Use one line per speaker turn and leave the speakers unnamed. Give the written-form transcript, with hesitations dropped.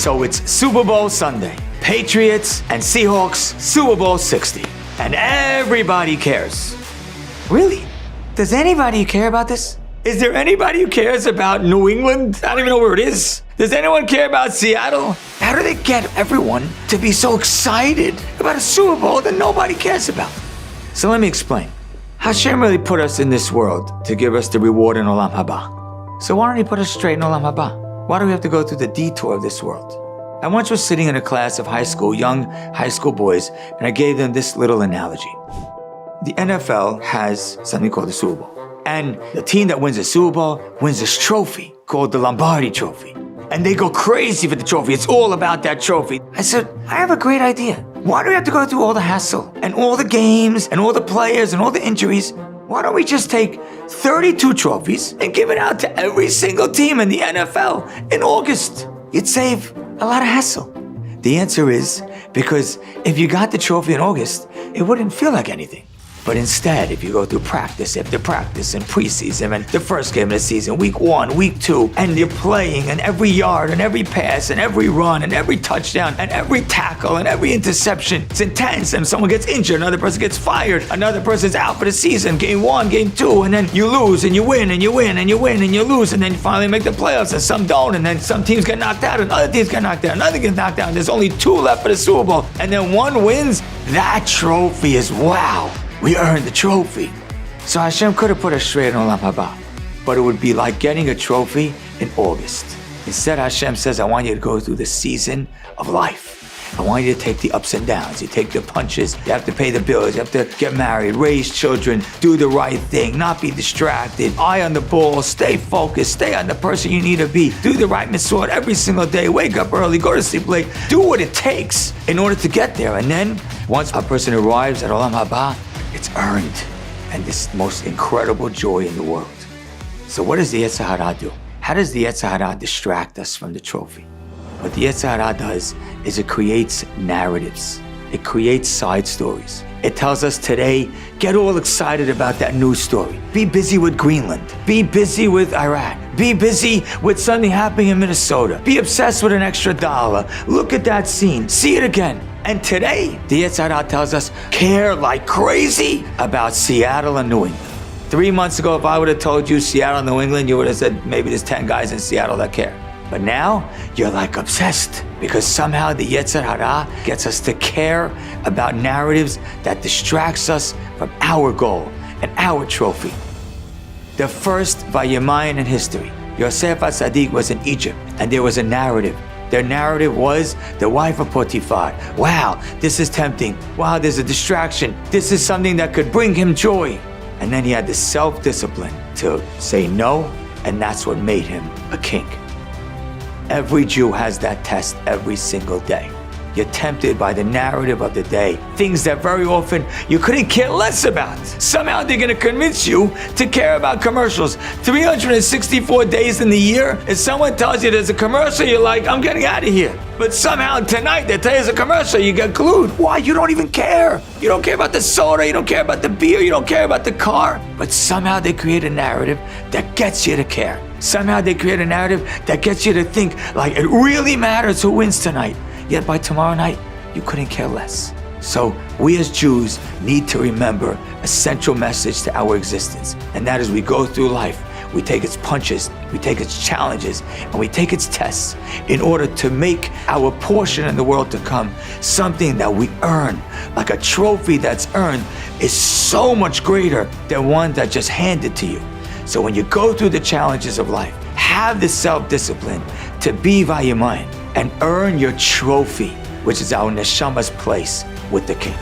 So it's Super Bowl Sunday. Patriots and Seahawks, Super Bowl 60. And everybody cares. Really? Does anybody care about this? Is there anybody who cares about New England? I don't even know where it is. Does anyone care about Seattle? How do they get everyone to be so excited about a Super Bowl that nobody cares about? So let me explain. Hashem really put us in this world to give us the reward in Olam Haba. So why don't he put us straight in Olam Haba? Why do we have to go through the detour of this world? I once was sitting in a class of young high school boys, and I gave them this little analogy. The NFL has something called the Super Bowl. And the team that wins the Super Bowl wins this trophy called the Lombardi Trophy. And they go crazy for the trophy. It's all about that trophy. I said, I have a great idea. Why do we have to go through all the hassle and all the games and all the players and all the injuries? Why don't we just take 32 trophies and give it out to every single team in the NFL in August? You'd save a lot of hassle. The answer is because if you got the trophy in August, it wouldn't feel like anything. But instead, if you go through practice after practice and preseason and the first game of the season, week 1, week 2, and you're playing and every yard and every pass and every run and every touchdown and every tackle and every interception, it's intense, and someone gets injured, another person gets fired, another person's out for the season, game 1, game 2, and then you lose and you win and you win and you win and you lose, and then you finally make the playoffs and some don't, and then some teams get knocked out and other teams get knocked out, another gets knocked out, and there's only 2 left for the Super Bowl, and then one wins. That trophy is wow. We earned the trophy. So Hashem could have put us straight in Olam Haba, but it would be like getting a trophy in August. Instead, Hashem says, I want you to go through the season of life. I want you to take the ups and downs. You take the punches. You have to pay the bills. You have to get married, raise children, do the right thing, not be distracted, eye on the ball, stay focused, stay on the person you need to be, do the right mitzvot every single day, wake up early, go to sleep late, do what it takes in order to get there. And then once a person arrives at Olam Haba, it's earned, and this most incredible joy in the world. So what does the Yetzer do? How does the Yetzer distract us from the trophy? What the Yetzer does is it creates narratives. It creates side stories. It tells us today, get all excited about that news story. Be busy with Greenland. Be busy with Iraq. Be busy with something happening in Minnesota. Be obsessed with an extra $1. Look at that scene. See it again. And today, the Yetzer tells us, care like crazy about Seattle and New England. 3 months ago, if I would have told you Seattle and New England, you would have said, maybe there's 10 guys in Seattle that care. But now, you're like obsessed, because somehow the Yetzer Hara gets us to care about narratives that distracts us from our goal and our trophy. The first Vayemayim in history, Yosef HaTzadik was in Egypt, and there was a narrative. Their narrative was the wife of Potiphar. Wow, this is tempting. Wow, there's a distraction. This is something that could bring him joy. And then he had the self-discipline to say no, and that's what made him a king. Every Jew has that test every single day. You're tempted by the narrative of the day, things that very often you couldn't care less about. Somehow they're gonna convince you to care about commercials. 364 days in the year, if someone tells you there's a commercial, you're like, I'm getting out of here. But somehow tonight they tell you there's a commercial, you get glued. Why? You don't even care. You don't care about the soda, you don't care about the beer, you don't care about the car. But somehow they create a narrative that gets you to care. Somehow they create a narrative that gets you to think like it really matters who wins tonight. Yet by tomorrow night, you couldn't care less. So we as Jews need to remember a central message to our existence. And that is we go through life, we take its punches, we take its challenges, and we take its tests in order to make our portion in the world to come something that we earn. Like a trophy that's earned is so much greater than one that's just handed to you. So when you go through the challenges of life, have the self-discipline to be Vayemayim and earn your trophy, which is our neshama's place with the King.